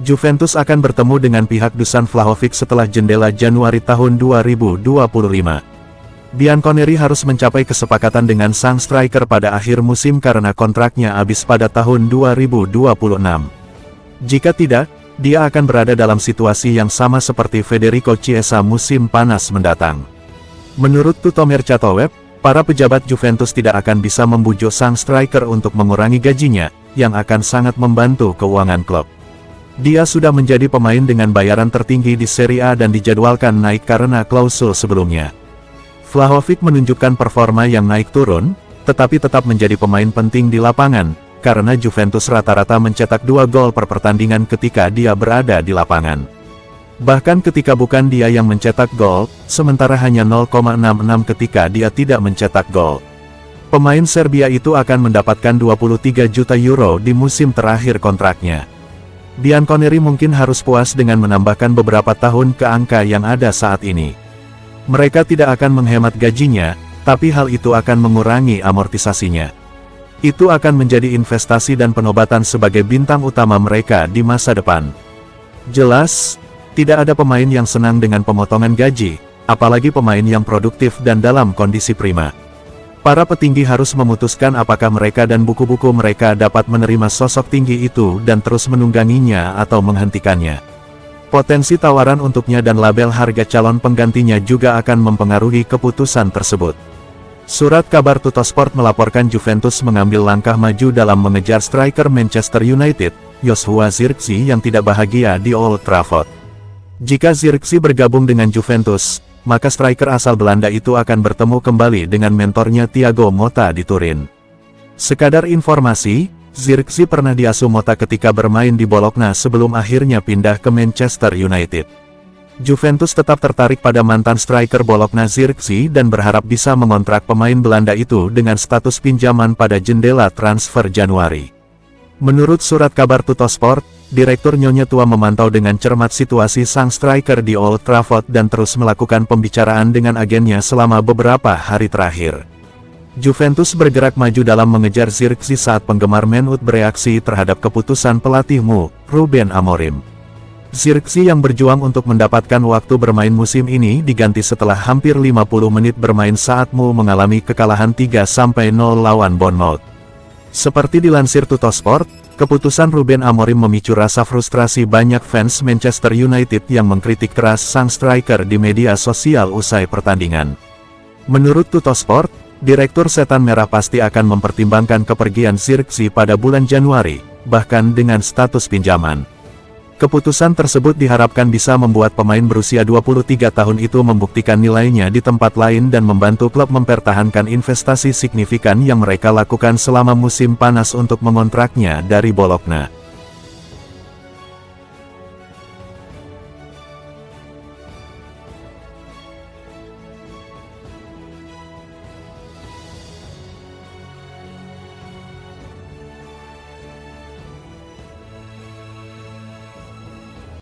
Juventus akan bertemu dengan pihak Dusan Vlahovic setelah jendela Januari tahun 2025. Bianconeri harus mencapai kesepakatan dengan sang striker pada akhir musim karena kontraknya habis pada tahun 2026. Jika tidak, dia akan berada dalam situasi yang sama seperti Federico Chiesa musim panas mendatang. Menurut Tutto Mercatoweb, para pejabat Juventus tidak akan bisa membujuk sang striker untuk mengurangi gajinya, yang akan sangat membantu keuangan klub. Dia sudah menjadi pemain dengan bayaran tertinggi di Serie A dan dijadwalkan naik karena klausul sebelumnya. Vlahovic menunjukkan performa yang naik turun, tetapi tetap menjadi pemain penting di lapangan, karena Juventus rata-rata mencetak 2 gol per pertandingan ketika dia berada di lapangan. Bahkan ketika bukan dia yang mencetak gol, sementara hanya 0,66 ketika dia tidak mencetak gol. Pemain Serbia itu akan mendapatkan 23 juta euro di musim terakhir kontraknya. Bianconeri mungkin harus puas dengan menambahkan beberapa tahun ke angka yang ada saat ini. Mereka tidak akan menghemat gajinya, tapi hal itu akan mengurangi amortisasinya. Itu akan menjadi investasi dan penobatan sebagai bintang utama mereka di masa depan. Jelas, tidak ada pemain yang senang dengan pemotongan gaji, apalagi pemain yang produktif dan dalam kondisi prima. Para petinggi harus memutuskan apakah mereka dan buku-buku mereka dapat menerima sosok tinggi itu dan terus menungganginya atau menghentikannya. Potensi tawaran untuknya dan label harga calon penggantinya juga akan mempengaruhi keputusan tersebut. Surat kabar Tuttosport melaporkan Juventus mengambil langkah maju dalam mengejar striker Manchester United, Joshua Zirkzee yang tidak bahagia di Old Trafford. Jika Zirkzee bergabung dengan Juventus, maka striker asal Belanda itu akan bertemu kembali dengan mentornya Thiago Motta di Turin. Sekadar informasi, Zirkzee pernah diasuh Motta ketika bermain di Bologna sebelum akhirnya pindah ke Manchester United. Juventus tetap tertarik pada mantan striker Bologna Zirkzee dan berharap bisa mengontrak pemain Belanda itu dengan status pinjaman pada jendela transfer Januari. Menurut surat kabar Tuttosport, Direktur Nyonya Tua memantau dengan cermat situasi sang striker di Old Trafford dan terus melakukan pembicaraan dengan agennya selama beberapa hari terakhir. Juventus bergerak maju dalam mengejar Zirkzee saat penggemar Man Utd bereaksi terhadap keputusan pelatihmu, Ruben Amorim. Zirkzee yang berjuang untuk mendapatkan waktu bermain musim ini diganti setelah hampir 50 menit bermain saat Mu mengalami kekalahan 3-0 lawan Bournemouth. Seperti dilansir Tuttosport, keputusan Ruben Amorim memicu rasa frustrasi banyak fans Manchester United yang mengkritik keras sang striker di media sosial usai pertandingan. Menurut Tuttosport, Direktur Setan Merah pasti akan mempertimbangkan kepergian Zirkzee pada bulan Januari, bahkan dengan status pinjaman. Keputusan tersebut diharapkan bisa membuat pemain berusia 23 tahun itu membuktikan nilainya di tempat lain dan membantu klub mempertahankan investasi signifikan yang mereka lakukan selama musim panas untuk mengontraknya dari Bologna.